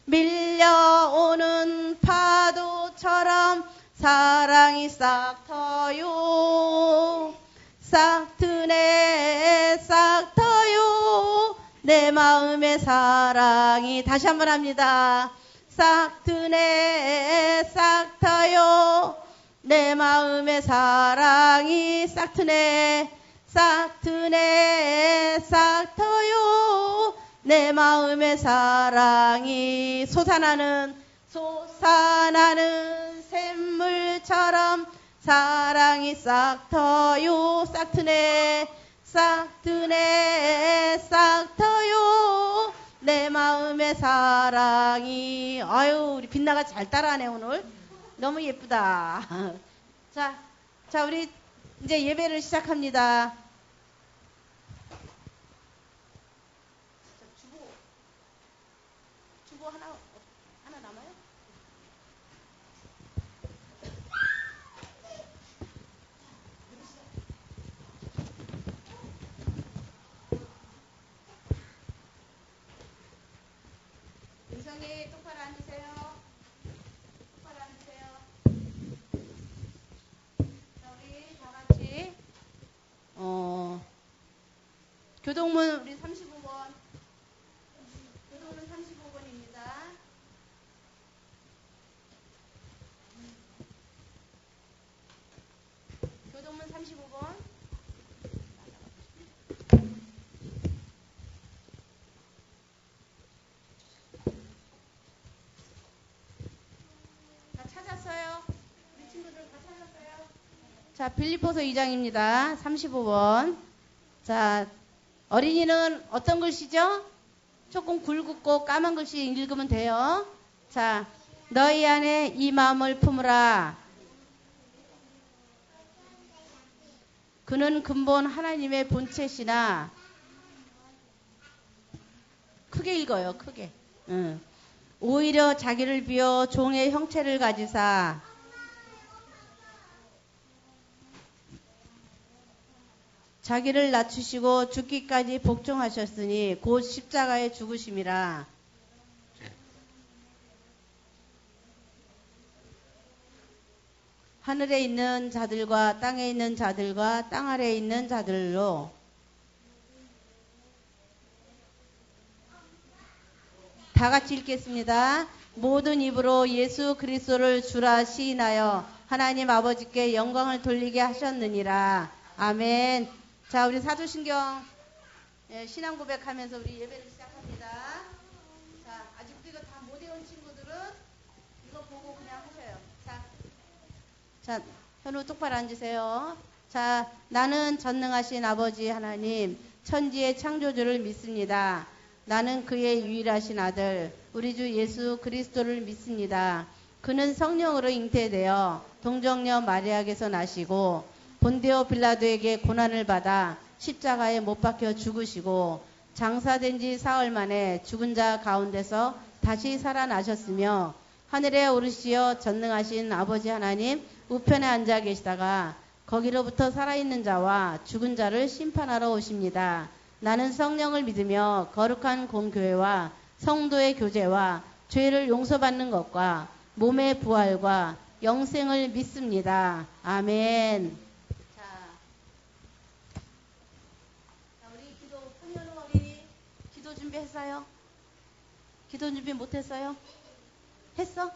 밀려오는 파도처럼 사랑이 싹 터요. 싹 트네 싹 터요. 내 마음의 사랑이. 다시 한번 합니다. 싹 트네 싹 터요. 내 마음의 사랑이 싹 트네 싹 트네 싹 터요. 내 마음의 사랑이 솟아나는 샘물처럼 사랑이 싹 터요. 싹 트네 싹 트네 싹 터요. 내 마음의 사랑이. 아유, 우리 빛나가 잘 따라하네 오늘. 너무 예쁘다. 자, 우리 이제 예배를 시작합니다. 주보 하나 남아요? 은성이 똑바로 앉으세요. 똑바로 앉으세요. 자, 우리 다 같이 교동문 우리 35번. 교동문 35번입니다. 교동문 35번. 다 찾았어요? 우리 친구들 다 찾았어요? 자, 빌립보서 2장입니다. 35번. 자, 어린이는 어떤 글씨죠? 조금 굵고 까만 글씨 읽으면 돼요. 자, 너희 안에 이 마음을 품으라. 그는 근본 하나님의 본체시나. 크게 읽어요. 크게. 오히려 자기를 비워 종의 형체를 가지사 자기를 낮추시고 죽기까지 복종하셨으니 곧 십자가에 죽으심이라. 하늘에 있는 자들과 땅에 있는 자들과 땅 아래에 있는 자들로 다 같이 읽겠습니다. 모든 입으로 예수 그리스도를 주라 시인하여 하나님 아버지께 영광을 돌리게 하셨느니라. 아멘. 자, 우리 사도신경 신앙 고백하면서 우리 예배를 시작합니다. 자, 아직도 이거 다 못 외운 친구들은 이거 보고 그냥 하셔요. 자, 현우 똑바로 앉으세요. 자, 나는 전능하신 아버지 하나님, 천지의 창조주를 믿습니다. 나는 그의 유일하신 아들, 우리 주 예수 그리스도를 믿습니다. 그는 성령으로 잉태되어 동정녀 마리아에게서 나시고 본디오 빌라도에게 고난을 받아 십자가에 못 박혀 죽으시고 장사된 지 사흘 만에 죽은 자 가운데서 다시 살아나셨으며 하늘에 오르시어 전능하신 아버지 하나님 우편에 앉아 계시다가 거기로부터 살아있는 자와 죽은 자를 심판하러 오십니다. 나는 성령을 믿으며 거룩한 공교회와 성도의 교제와 죄를 용서받는 것과 몸의 부활과 영생을 믿습니다. 아멘. 준비했어요? 기도 준비 못했어요? 했어?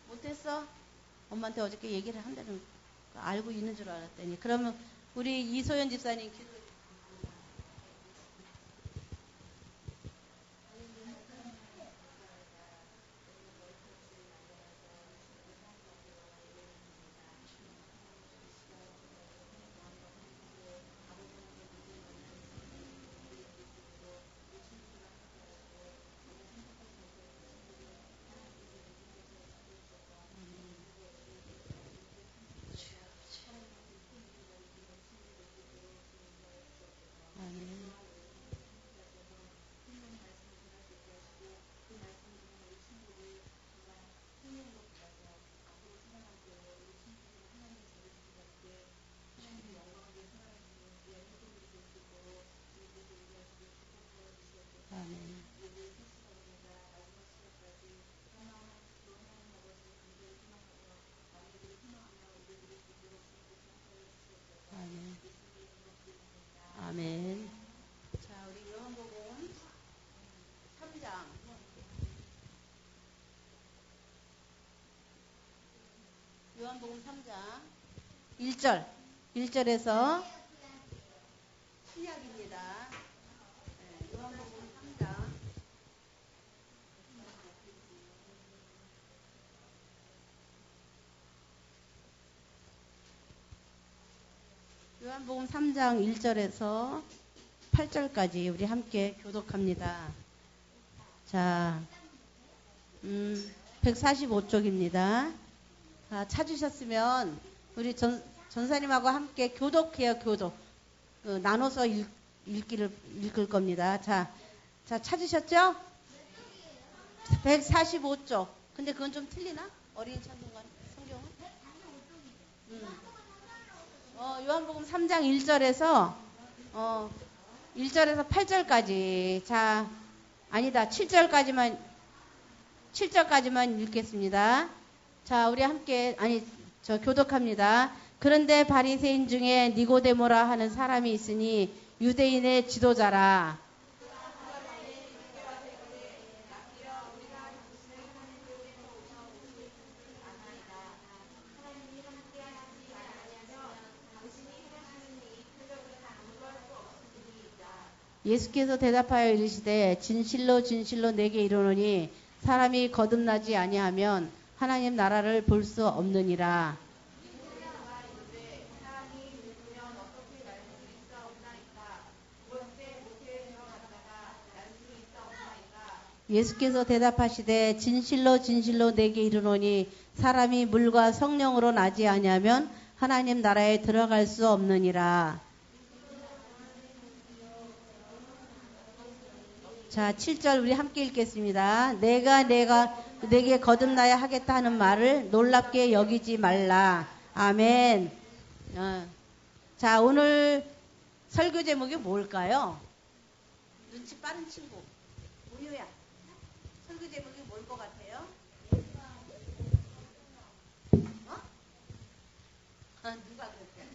못했어? 엄마한테 어저께 얘기를 한다는 거 알고 있는 줄 알았더니. 그러면 우리 이소연 집사님 기도. 요한복음 3장 1절 1절에서 시작입니다. 네, 요한복음 3장 요한복음 3장 1절에서 8절까지 우리 함께 교독합니다. 자, 145쪽입니다. 찾으셨으면 우리 전사님하고 함께 교독해요, 교독. 나눠서 읽을 겁니다. 자, 찾으셨죠? 145쪽. 근데 그건 좀 틀리나? 어린이 찬송가 성경은? 요한복음 3장 1절에서 8절까지. 자, 아니다. 7절까지만 읽겠습니다. 자, 우리 함께 교독합니다. 그런데 바리새인 중에 니고데모라 하는 사람이 있으니 유대인의 지도자라. 예수께서 대답하여 이르시되 진실로 진실로 내게 이르노니 사람이 거듭나지 아니하면 하나님 나라를 볼 수 없느니라. 예수께서 대답하시되 진실로 진실로 내게 이르노니 사람이 물과 성령으로 나지 아니하면 하나님 나라에 들어갈 수 없느니라. 자, 7절 우리 함께 읽겠습니다. 내가 내게 거듭나야 하겠다 하는 말을 놀랍게 여기지 말라. 아멘. 자, 오늘 설교 제목이 뭘까요? 눈치 빠른 친구. 우유야. 설교 제목이 뭘 것 같아요? 누가 그랬어요?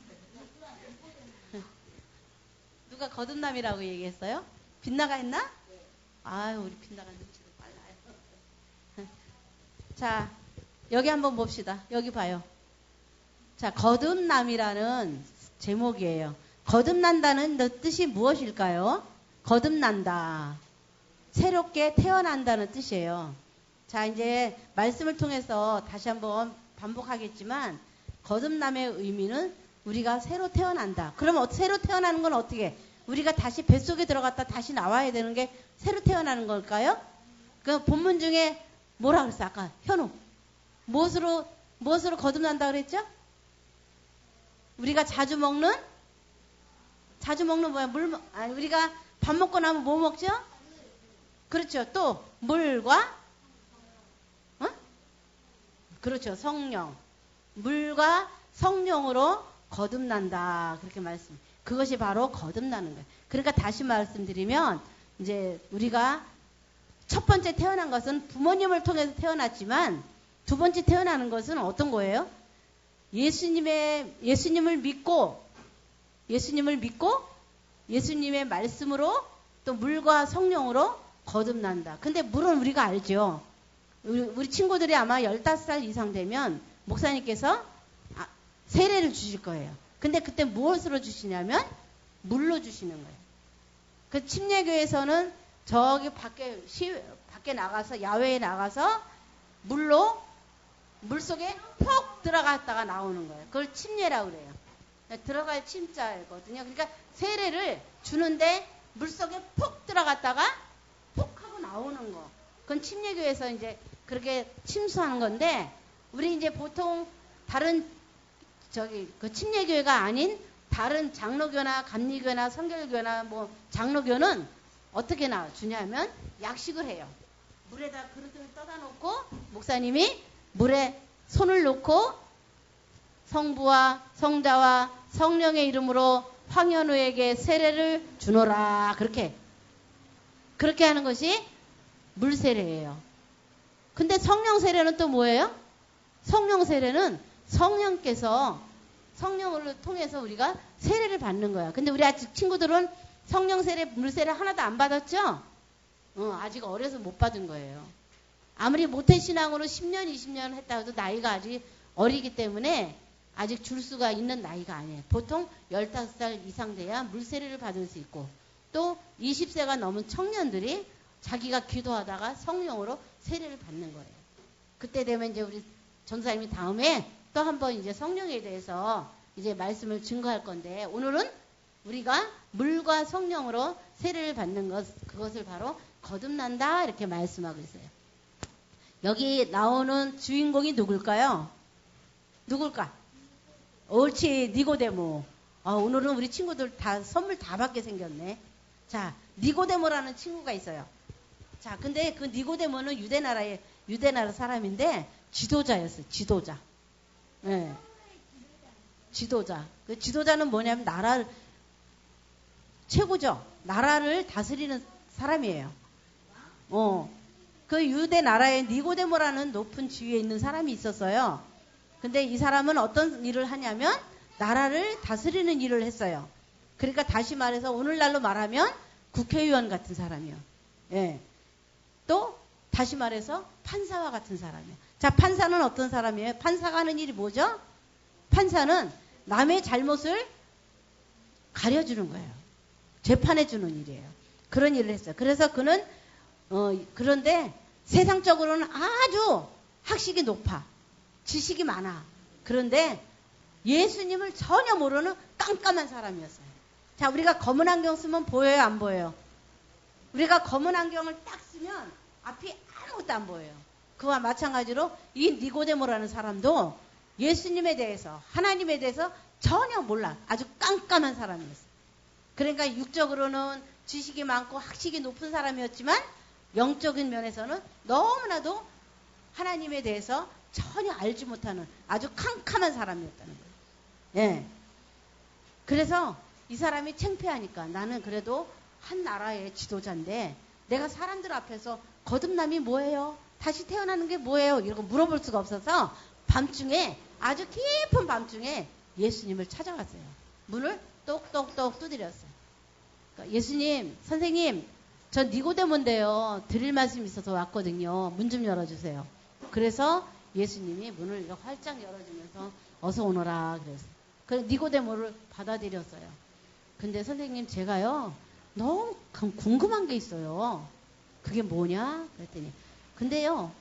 누가 거듭남이라고 얘기했어요? 빗나가 했나? 아유, 우리 빗나가 눈치도 빨라요. 자, 여기 한번 봅시다. 여기 봐요. 자, 거듭남이라는 제목이에요. 거듭난다는 뜻이 무엇일까요? 거듭난다. 새롭게 태어난다는 뜻이에요. 자, 이제 말씀을 통해서 다시 한번 반복하겠지만 거듭남의 의미는 우리가 새로 태어난다. 그러면 새로 태어나는 건 어떻게? 우리가 다시 뱃속에 들어갔다 다시 나와야 되는 게 새로 태어나는 걸까요? 그 본문 중에 뭐라 그랬어? 아까 현우. 무엇으로 거듭난다 그랬죠? 우리가 자주 먹는 뭐야? 우리가 밥 먹고 나면 뭐 먹죠? 그렇죠. 또 물과 그렇죠. 성령. 물과 성령으로 거듭난다. 그렇게 말씀. 그것이 바로 거듭나는 거예요. 그러니까 다시 말씀드리면 이제 우리가 첫 번째 태어난 것은 부모님을 통해서 태어났지만 두 번째 태어나는 것은 어떤 거예요? 예수님을 믿고 예수님의 말씀으로 또 물과 성령으로 거듭난다. 근데 물은 우리가 알죠. 우리 친구들이 아마 15살 이상 되면 목사님께서 세례를 주실 거예요. 근데 그때 무엇으로 주시냐면 물로 주시는 거예요. 그 침례교에서는 저기 밖에 나가서 야외에 나가서 물속에 푹 들어갔다가 나오는 거예요. 그걸 침례라고 그래요. 들어갈 침자거든요. 그러니까 세례를 주는데 물속에 푹 들어갔다가 푹 하고 나오는 거. 그건 침례교에서 이제 그렇게 침수하는 건데 우리 이제 보통 다른 그 침례교회가 아닌 다른 장로교나 감리교나 성결교나 뭐 장로교는 어떻게 주냐면 약식을 해요. 물에다 그릇을 떠다 놓고 목사님이 물에 손을 놓고 성부와 성자와 성령의 이름으로 황현우에게 세례를 주노라. 그렇게 하는 것이 물 세례예요. 근데 성령 세례는 또 뭐예요? 성령 세례는 성령을 통해서 우리가 세례를 받는 거야. 근데 우리 아직 친구들은 성령 세례, 물 세례 하나도 안 받았죠? 아직 어려서 못 받은 거예요. 아무리 모태신앙으로 10년, 20년 했다 해도 나이가 아직 어리기 때문에 아직 줄 수가 있는 나이가 아니에요. 보통 15살 이상 돼야 물세례를 받을 수 있고, 또 20세가 넘은 청년들이 자기가 기도하다가 성령으로 세례를 받는 거예요. 그때 되면 이제 우리 전사님이 다음에 또 한번 이제 성령에 대해서 이제 말씀을 증거할 건데, 오늘은 우리가 물과 성령으로 세례를 받는 그것을 바로 거듭난다 이렇게 말씀하고 있어요. 여기 나오는 주인공이 누굴까요? 누굴까? 옳지, 니고데모. 오늘은 우리 친구들 다 선물 다 받게 생겼네. 자, 니고데모라는 친구가 있어요. 자, 근데 그 니고데모는 유대나라 사람인데 지도자였어요. 지도자. 네. 지도자. 그 지도자는 뭐냐면 나라를 최고죠. 나라를 다스리는 사람이에요. 그 유대 나라에 니고데모라는 높은 지위에 있는 사람이 있었어요. 근데 이 사람은 어떤 일을 하냐면 나라를 다스리는 일을 했어요. 그러니까 다시 말해서 오늘날로 말하면 국회의원 같은 사람이요. 예. 또 다시 말해서 판사와 같은 사람이에요. 자, 판사는 어떤 사람이에요? 판사가 하는 일이 뭐죠? 판사는 남의 잘못을 가려주는 거예요. 재판해주는 일이에요. 그런 일을 했어요. 그래서 그는 그런데 세상적으로는 아주 학식이 높아. 지식이 많아. 그런데 예수님을 전혀 모르는 깜깜한 사람이었어요. 자, 우리가 검은 안경 쓰면 보여요, 안 보여요? 우리가 검은 안경을 딱 쓰면 앞이 아무것도 안 보여요. 그와 마찬가지로 이 니고데모라는 사람도 예수님에 대해서, 하나님에 대해서 전혀 몰라. 아주 깜깜한 사람이었어요. 그러니까 육적으로는 지식이 많고 학식이 높은 사람이었지만 영적인 면에서는 너무나도 하나님에 대해서 전혀 알지 못하는 아주 캄캄한 사람이었다는 거예요. 예. 그래서 이 사람이 창피하니까 나는 그래도 한 나라의 지도자인데 내가 사람들 앞에서 거듭남이 뭐예요? 다시 태어나는 게 뭐예요? 이러고 물어볼 수가 없어서 밤중에, 아주 깊은 밤중에 예수님을 찾아갔어요. 문을 똑똑똑 두드렸어요. 그러니까 예수님, 선생님, 저 니고데모인데요. 드릴 말씀이 있어서 왔거든요. 문 좀 열어주세요. 그래서 예수님이 문을 이렇게 활짝 열어주면서 어서 오너라 그랬어요. 그래서 니고데모를 받아들였어요. 근데 선생님, 제가요 너무 궁금한 게 있어요. 그게 뭐냐? 그랬더니 근데요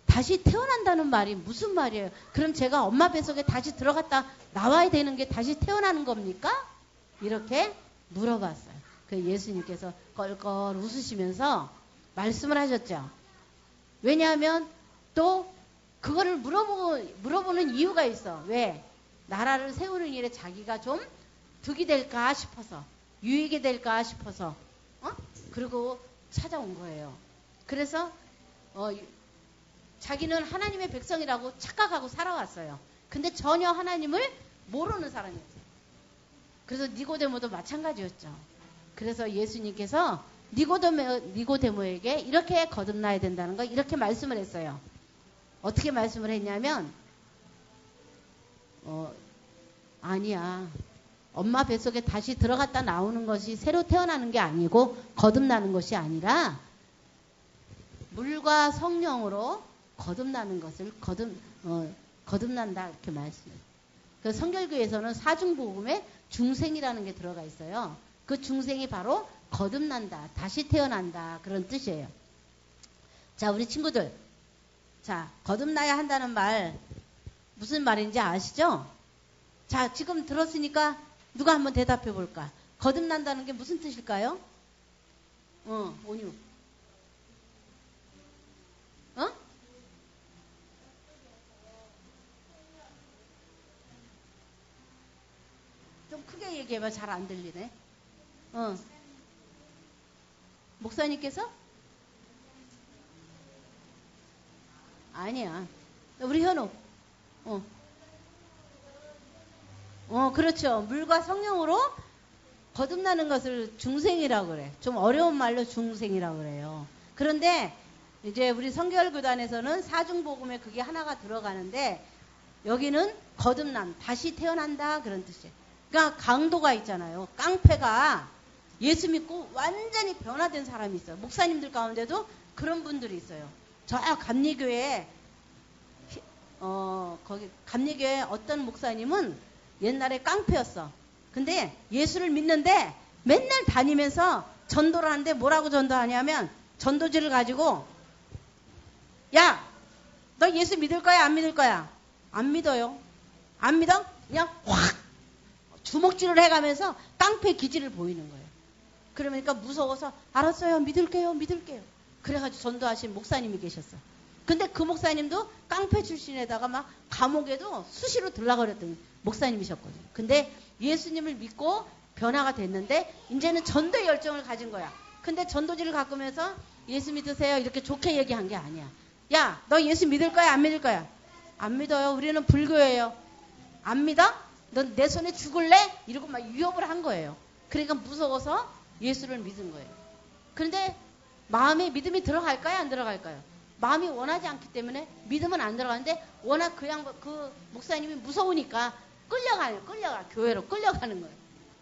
다시 태어난다는 말이 무슨 말이에요? 그럼 제가 엄마 뱃속에 다시 들어갔다 나와야 되는 게 다시 태어나는 겁니까? 이렇게 물어봤어요. 그 예수님께서 껄껄 웃으시면서 말씀을 하셨죠. 왜냐하면 또 그거를 물어보는 이유가 있어. 왜? 나라를 세우는 일에 자기가 좀 득이 될까 싶어서, 유익이 될까 싶어서, 그리고 찾아온 거예요. 그래서 자기는 하나님의 백성이라고 착각하고 살아왔어요. 근데 전혀 하나님을 모르는 사람이었어요. 그래서 니고데모도 마찬가지였죠. 그래서 예수님께서 니고데모에게 이렇게 거듭나야 된다는 거 이렇게 말씀을 했어요. 어떻게 말씀을 했냐면 아니야. 엄마 뱃속에 다시 들어갔다 나오는 것이 새로 태어나는 게 아니고 거듭나는 것이 아니라 물과 성령으로 거듭나는 것을 거듭난다 이렇게 말씀해요. 그 성결교에서는 사중복음에 중생이라는 게 들어가 있어요. 그 중생이 바로 거듭난다, 다시 태어난다 그런 뜻이에요. 자, 우리 친구들, 자, 거듭나야 한다는 말 무슨 말인지 아시죠? 자, 지금 들었으니까 누가 한번 대답해 볼까? 거듭난다는 게 무슨 뜻일까요? 온유. 좀 크게 얘기해봐. 잘 안 들리네. 목사님께서? 아니야. 우리 현우. 그렇죠. 물과 성령으로 거듭나는 것을 중생이라고 그래. 좀 어려운 말로 중생이라고 그래요. 그런데 이제 우리 성결교단에서는 사중복음에 그게 하나가 들어가는데 여기는 거듭남, 다시 태어난다 그런 뜻이에요. 그러니까 강도가 있잖아요. 깡패가 예수 믿고 완전히 변화된 사람이 있어요. 목사님들 가운데도 그런 분들이 있어요. 저 감리교회 거기 감리교회 어떤 목사님은 옛날에 깡패였어. 근데 예수를 믿는데 맨날 다니면서 전도를 하는데 뭐라고 전도하냐면 전도지를 가지고 야, 너 예수 믿을 거야? 안 믿을 거야? 안 믿어요. 안 믿어? 그냥 확 주먹질을 해가면서 깡패 기질을 보이는 거예요. 그러니까 무서워서 알았어요. 믿을게요. 그래가지고 전도하신 목사님이 계셨어. 근데 그 목사님도 깡패 출신에다가 막 감옥에도 수시로 들락거렸던 목사님이셨거든요. 근데 예수님을 믿고 변화가 됐는데 이제는 전도의 열정을 가진 거야. 근데 전도지를 가꾸면서 예수 믿으세요 이렇게 좋게 얘기한 게 아니야. 야, 너 예수 믿을 거야? 안 믿을 거야? 안 믿어요. 우리는 불교예요. 안 믿어? 너 내 손에 죽을래? 이러고 막 위협을 한 거예요. 그러니까 무서워서 예수를 믿은 거예요. 그런데 마음에 믿음이 들어갈까요? 안 들어갈까요? 마음이 원하지 않기 때문에 믿음은 안 들어가는데 워낙 그 목사님이 무서우니까 끌려가 교회로 끌려가는 거예요.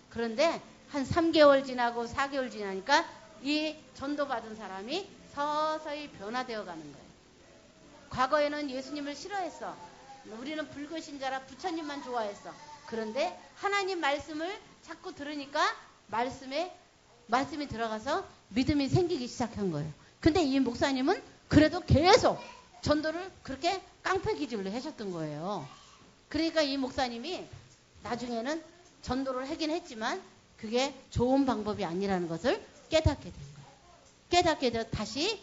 그런데 한 3개월 지나고 4개월 지나니까 이 전도받은 사람이 서서히 변화되어 가는 거예요. 과거에는 예수님을 싫어했어. 우리는 불교 신자라 부처님만 좋아했어. 그런데 하나님 말씀을 자꾸 들으니까 말씀이 들어가서 믿음이 생기기 시작한 거예요. 근데 이 목사님은 그래도 계속 전도를 그렇게 깡패 기질로 하셨던 거예요. 그러니까 이 목사님이 나중에는 전도를 하긴 했지만 그게 좋은 방법이 아니라는 것을 깨닫게 된 거예요. 깨닫게 돼서 다시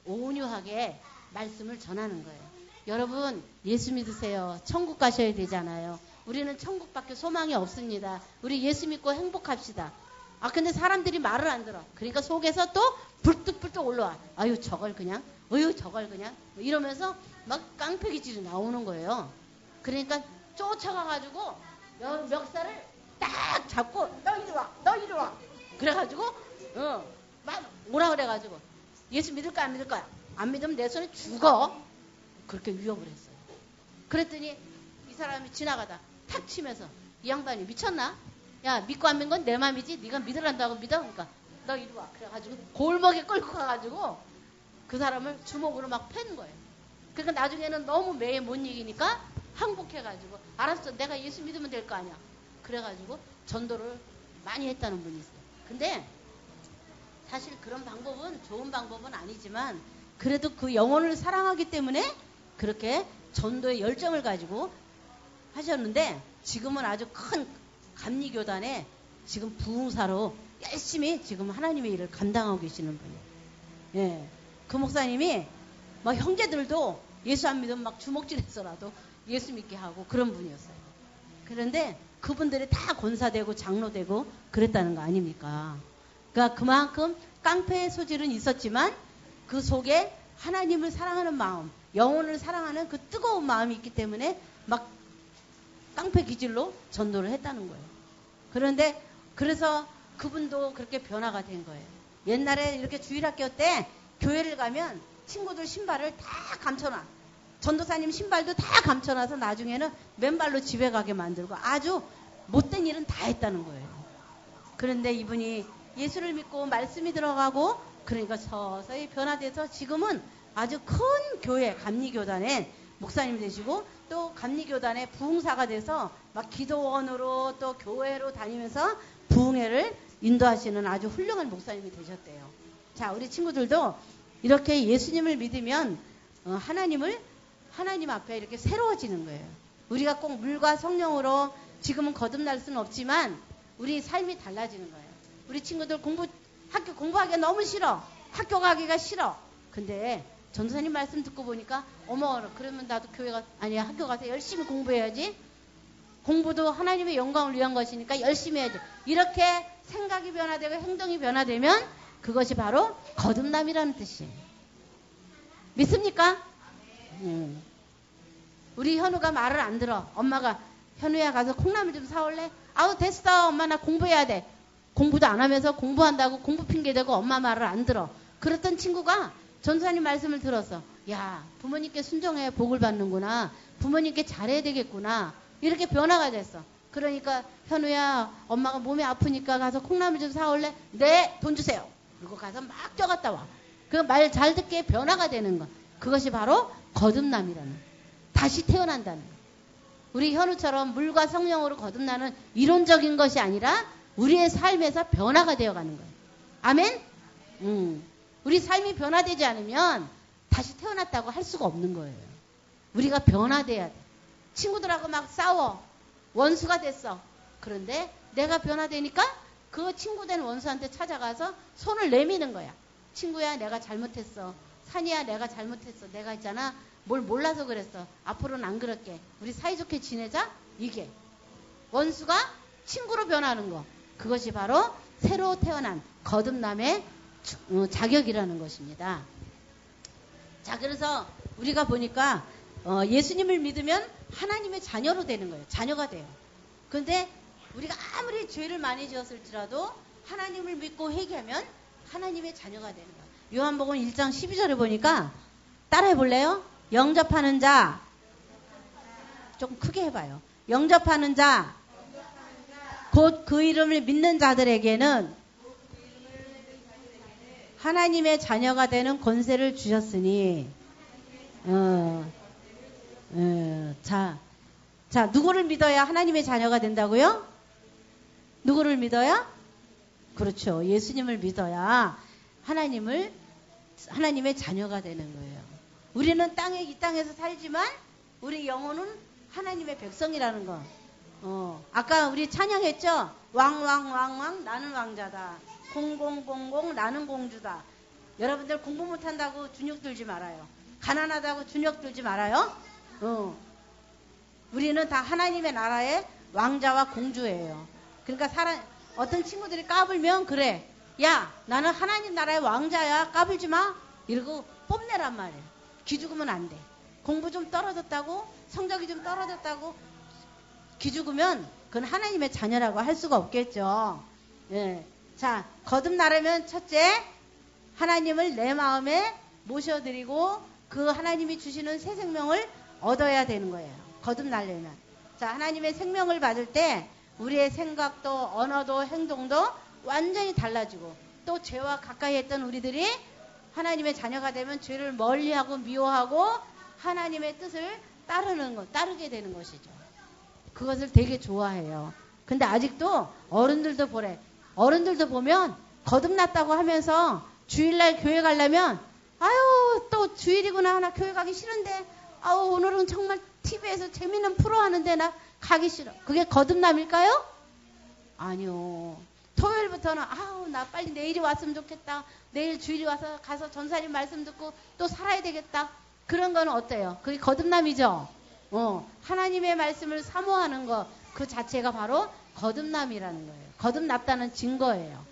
온유하게 말씀을 전하는 거예요. 여러분 예수 믿으세요. 천국 가셔야 되잖아요. 우리는 천국밖에 소망이 없습니다. 우리 예수 믿고 행복합시다. 근데 사람들이 말을 안 들어. 그러니까 속에서 또 불뚝불뚝 올라와. 저걸 그냥 이러면서 막 깡패 기질이 나오는 거예요. 그러니까 쫓아가가지고 멱살을 딱 잡고 너 이리 와 그래가지고 막 오라 그래가지고 예수 믿을 거야 안 믿을 거야? 안 믿으면 내 손에 죽어. 그렇게 위협을 했어요. 그랬더니 이 사람이 지나가다 탁 치면서 이 양반이 미쳤나? 야, 믿고 안 믿는 건 내 맘이지. 네가 믿으란다고 믿어? 그러니까 너 이리 와. 그래가지고 골목에 끌고 가가지고 그 사람을 주먹으로 막 팬 거예요. 그러니까 나중에는 너무 매에 못 이기니까 항복해가지고 알았어. 내가 예수 믿으면 될 거 아니야. 그래가지고 전도를 많이 했다는 분이 있어요. 근데 사실 그런 방법은 좋은 방법은 아니지만 그래도 그 영혼을 사랑하기 때문에 그렇게 전도의 열정을 가지고 하셨는데 지금은 아주 큰 감리교단에 지금 부흥사로 열심히 지금 하나님의 일을 감당하고 계시는 분이에요. 예. 그 목사님이 막 형제들도 예수 안 믿으면 막 주먹질해서라도 예수 믿게 하고 그런 분이었어요. 그런데 그분들이 다 권사되고 장로되고 그랬다는 거 아닙니까? 그러니까 그만큼 깡패의 소질은 있었지만 그 속에 하나님을 사랑하는 마음, 영혼을 사랑하는 그 뜨거운 마음이 있기 때문에 막 깡패 기질로 전도를 했다는 거예요. 그런데 그래서 그분도 그렇게 변화가 된 거예요. 옛날에 이렇게 주일학교 때 교회를 가면 친구들 신발을 다 감춰놔. 전도사님 신발도 다 감춰놔서 나중에는 맨발로 집에 가게 만들고 아주 못된 일은 다 했다는 거예요. 그런데 이분이 예수를 믿고 말씀이 들어가고 그러니까 서서히 변화돼서 지금은 아주 큰 교회 감리교단에 목사님 되시고 또 감리교단의 부흥사가 돼서 막 기도원으로 또 교회로 다니면서 부흥회를 인도하시는 아주 훌륭한 목사님이 되셨대요. 자, 우리 친구들도 이렇게 예수님을 믿으면 하나님 앞에 이렇게 새로워지는 거예요. 우리가 꼭 물과 성령으로 지금은 거듭날 수는 없지만 우리 삶이 달라지는 거예요. 우리 친구들 학교 공부하기가 너무 싫어. 학교 가기가 싫어. 근데 전도사님 말씀 듣고 보니까 그러면 나도 학교 가서 열심히 공부해야지. 공부도 하나님의 영광을 위한 것이니까 열심히 해야지. 이렇게 생각이 변화되고 행동이 변화되면 그것이 바로 거듭남이라는 뜻이에요. 믿습니까? 우리 현우가 말을 안 들어. 엄마가 현우야 가서 콩나물 좀 사올래? 됐어. 엄마 나 공부해야 돼. 공부도 안 하면서 공부한다고 공부 핑계대고 엄마 말을 안 들어. 그랬던 친구가 전도사님 말씀을 들어서 야, 부모님께 순종해야 복을 받는구나. 부모님께 잘해야 되겠구나. 이렇게 변화가 됐어. 그러니까 현우야 엄마가 몸이 아프니까 가서 콩나물 좀 사올래? 네, 돈 주세요. 그리고 가서 막 뛰어갔다 와. 그 말 잘 듣게 변화가 되는 거. 그것이 바로 거듭남이라는. 다시 태어난다는 거예요. 우리 현우처럼 물과 성령으로 거듭나는 이론적인 것이 아니라 우리의 삶에서 변화가 되어가는 거예요. 아멘? 우리 삶이 변화되지 않으면 다시 태어났다고 할 수가 없는 거예요. 우리가 변화돼야 돼. 친구들하고 막 싸워. 원수가 됐어. 그런데 내가 변화되니까 그 친구 된 원수한테 찾아가서 손을 내미는 거야. 친구야, 내가 잘못했어. 산이야, 내가 잘못했어. 내가 있잖아, 뭘 몰라서 그랬어. 앞으로는 안 그럴게. 우리 사이좋게 지내자. 이게 원수가 친구로 변하는 거. 그것이 바로 새로 태어난 거듭남의 자격이라는 것입니다. 자, 그래서 우리가 보니까 예수님을 믿으면 하나님의 자녀로 되는 거예요. 자녀가 돼요. 그런데 우리가 아무리 죄를 많이 지었을지라도 하나님을 믿고 회개하면 하나님의 자녀가 되는 거예요. 요한복음 1장 12절에 보니까 따라해 볼래요? 영접하는 자, 조금 크게 해봐요. 영접하는 자, 곧 그 이름을 믿는 자들에게는 하나님의 자녀가 되는 권세를 주셨으니, 자, 누구를 믿어야 하나님의 자녀가 된다고요? 누구를 믿어야? 그렇죠. 예수님을 믿어야 하나님의 자녀가 되는 거예요. 우리는 이 땅에서 살지만 우리 영혼은 하나님의 백성이라는 거. 아까 우리 찬양했죠? 왕왕왕왕 나는 왕자다. 0000 나는 공주다. 여러분들 공부 못한다고 준욕 들지 말아요. 가난하다고 준욕 들지 말아요. 우리는 다 하나님의 나라의 왕자와 공주예요. 그러니까 어떤 친구들이 까불면 그래. 야, 나는 하나님 나라의 왕자야. 까불지 마. 이러고 뽐내란 말이에요. 기죽으면 안 돼. 공부 좀 떨어졌다고, 성적이 좀 떨어졌다고 기죽으면 그건 하나님의 자녀라고 할 수가 없겠죠. 예. 자, 거듭나려면 첫째, 하나님을 내 마음에 모셔드리고 그 하나님이 주시는 새 생명을 얻어야 되는 거예요. 거듭나려면. 자, 하나님의 생명을 받을 때 우리의 생각도 언어도 행동도 완전히 달라지고, 또 죄와 가까이 했던 우리들이 하나님의 자녀가 되면 죄를 멀리하고 미워하고 하나님의 뜻을 따르게 되는 것이죠. 그것을 되게 좋아해요. 근데 아직도 어른들도 보면 거듭났다고 하면서 주일날 교회 가려면 아유, 또 주일이구나, 나 교회 가기 싫은데, 아우, 오늘은 정말 TV에서 재밌는 프로 하는데 나 가기 싫어. 그게 거듭남일까요? 아니요. 토요일부터는 아우, 나 빨리 내일이 왔으면 좋겠다. 내일 주일이 가서 전사님 말씀 듣고 또 살아야 되겠다. 그런 거는 어때요? 그게 거듭남이죠. 하나님의 말씀을 사모하는 것, 그 자체가 바로 거듭남이라는 거예요. 거듭났다는 증거예요.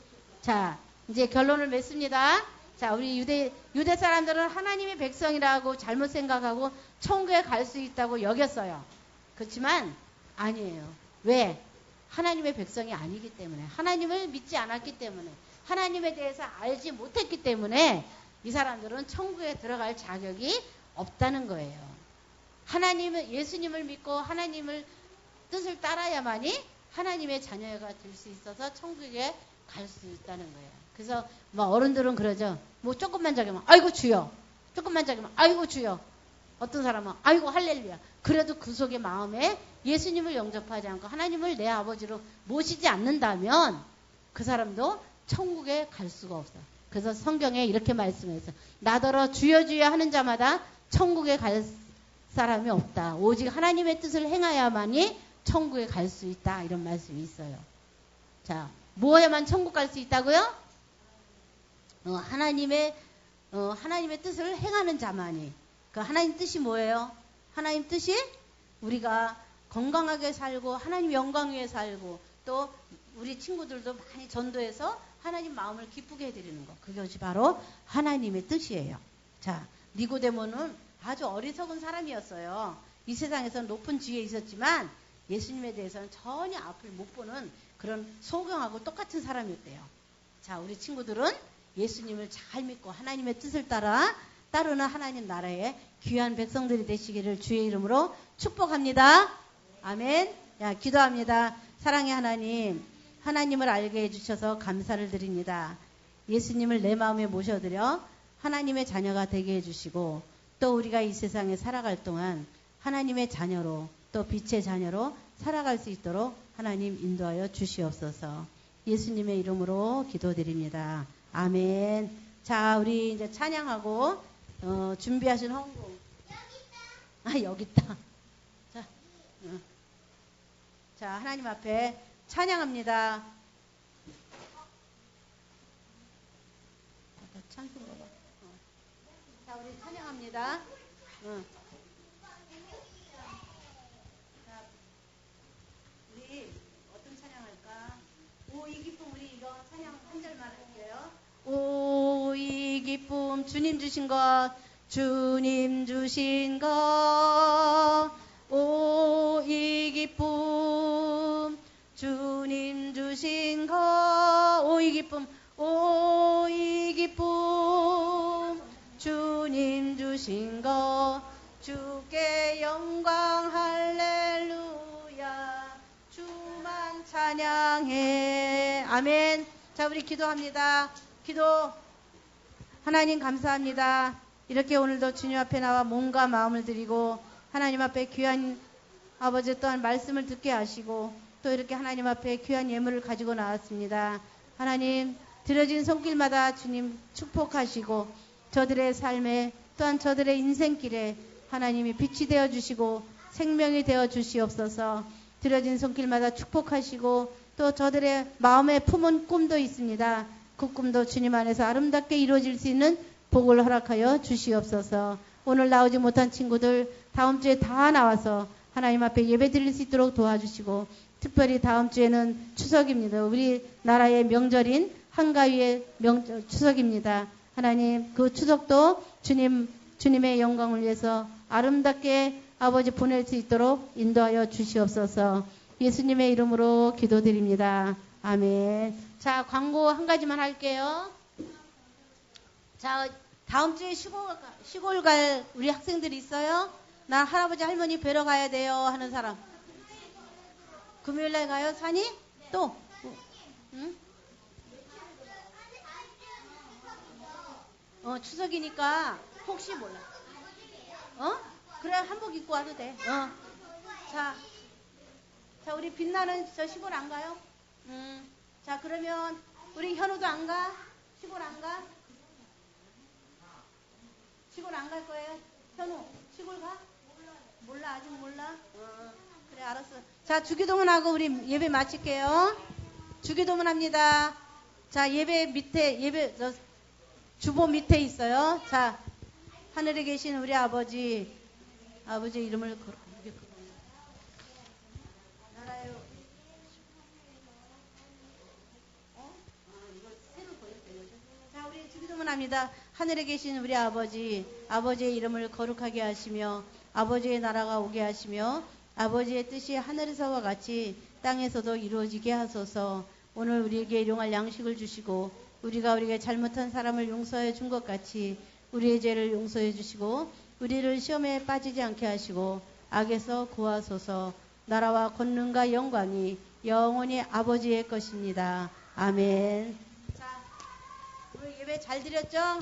자, 이제 결론을 맺습니다. 자, 우리 유대 사람들은 하나님의 백성이라고 잘못 생각하고 천국에 갈 수 있다고 여겼어요. 그렇지만 아니에요. 왜? 하나님의 백성이 아니기 때문에, 하나님을 믿지 않았기 때문에, 하나님에 대해서 알지 못했기 때문에 이 사람들은 천국에 들어갈 자격이 없다는 거예요. 예수님을 믿고 하나님을 뜻을 따라야만이 하나님의 자녀가 될 수 있어서 천국에 갈 수 있다는 거예요. 그래서 어른들은 그러죠. 조금만 저기면 아이고 주여, 조금만 저기면 아이고 주여. 어떤 사람은 아이고 할렐루야. 그래도 그 속에 마음에 예수님을 영접하지 않고 하나님을 내 아버지로 모시지 않는다면 그 사람도 천국에 갈 수가 없어요. 그래서 성경에 이렇게 말씀해서 나더러 주여 주여 하는 자마다 천국에 갈 사람이 없다. 오직 하나님의 뜻을 행하야만이 천국에 갈 수 있다. 이런 말씀이 있어요. 자, 뭐 해야만 천국 갈 수 있다고요? 하나님의 뜻을 행하는 자만이. 그 하나님 뜻이 뭐예요? 하나님 뜻이 우리가 건강하게 살고 하나님 영광 위에 살고, 또 우리 친구들도 많이 전도해서 하나님 마음을 기쁘게 해드리는 것. 그것이 바로 하나님의 뜻이에요. 자, 니고데모는 아주 어리석은 사람이었어요. 이 세상에서는 높은 지위에 있었지만 예수님에 대해서는 전혀 앞을 못 보는 그런 소경하고 똑같은 사람이었대요. 자, 우리 친구들은 예수님을 잘 믿고 하나님의 뜻을 따르는 하나님 나라의 귀한 백성들이 되시기를 주의 이름으로 축복합니다. 아멘. 야, 기도합니다. 사랑의 하나님, 하나님을 알게 해주셔서 감사를 드립니다. 예수님을 내 마음에 모셔드려 하나님의 자녀가 되게 해주시고, 또 우리가 이 세상에 살아갈 동안 하나님의 자녀로 또 빛의 자녀로 살아갈 수 있도록 하나님 인도하여 주시옵소서. 예수님의 이름으로 기도드립니다. 아멘. 자, 우리 이제 찬양하고 준비하신 헌금. 여기 있다. 자, 하나님 앞에 찬양합니다. 찬송 봐봐. 자, 우리 찬양합니다. 자, 우리 어떤 찬양할까? 오, 이 기쁨, 우리 이거 찬양 한 절만 할게요. 오, 이 기쁨, 주님 주신 것, 주님 주신 것. 오, 이 기쁨, 주님 주신 것. 오, 이 기쁨, 오, 이 기쁨, 주님 주신 것. 주께 영광 할렐루야. 주만 찬양해. 아멘. 자, 우리 기도합니다. 기도. 하나님 감사합니다. 이렇게 오늘도 주님 앞에 나와 몸과 마음을 드리고 하나님 앞에 귀한 아버지 또한 말씀을 듣게 하시고 또 이렇게 하나님 앞에 귀한 예물을 가지고 나왔습니다. 하나님 드려진 손길마다 주님 축복하시고 저들의 삶에 또한 저들의 인생길에 하나님이 빛이 되어 주시고 생명이 되어 주시옵소서. 드려진 손길마다 축복하시고 또 저들의 마음에 품은 꿈도 있습니다. 그 꿈도 주님 안에서 아름답게 이루어질 수 있는 복을 허락하여 주시옵소서. 오늘 나오지 못한 친구들 다음 주에 다 나와서 하나님 앞에 예배 드릴 수 있도록 도와주시고 특별히 다음 주에는 추석입니다. 우리 나라의 명절인 한가위의 추석입니다. 하나님 그 추석도 주님의 영광을 위해서 아름답게 아버지 보낼 수 있도록 인도하여 주시옵소서. 예수님의 이름으로 기도드립니다. 아멘. 자, 광고 한 가지만 할게요. 자, 다음 주에 시골 갈 우리 학생들이 있어요? 나 할아버지 할머니 뵈러 가야 돼요 하는 사람. 금요일 날 가요? 산이? 또? 응? 추석이니까 혹시 몰라. 그래, 한복 입고 와도 돼. 자, 우리 빛나는 저 시골 안 가요? 자, 그러면 우리 현우도 안 가? 시골 안 가? 시골 안 갈 거예요? 현우, 시골 가? 몰라, 아직 몰라? 그래, 알았어. 자, 주기도문하고 우리 예배 마칠게요. 주기도문 합니다. 자, 예배 밑에, 주보 밑에 있어요. 자, 하늘에 계신 우리 아버지의 이름을 나라요. 자, 우리 주기도문 합니다. 하늘에 계신 우리 아버지의 이름을 거룩하게 하시며 아버지의 나라가 오게 하시며 아버지의 뜻이 하늘에서와 같이 땅에서도 이루어지게 하소서. 오늘 우리에게 일용할 양식을 주시고 우리가 우리에게 잘못한 사람을 용서해 준 것 같이 우리의 죄를 용서해 주시고 우리를 시험에 빠지지 않게 하시고 악에서 구하소서. 나라와 권능과 영광이 영원히 아버지의 것입니다. 아멘. 자, 오늘 예배 잘 드렸죠?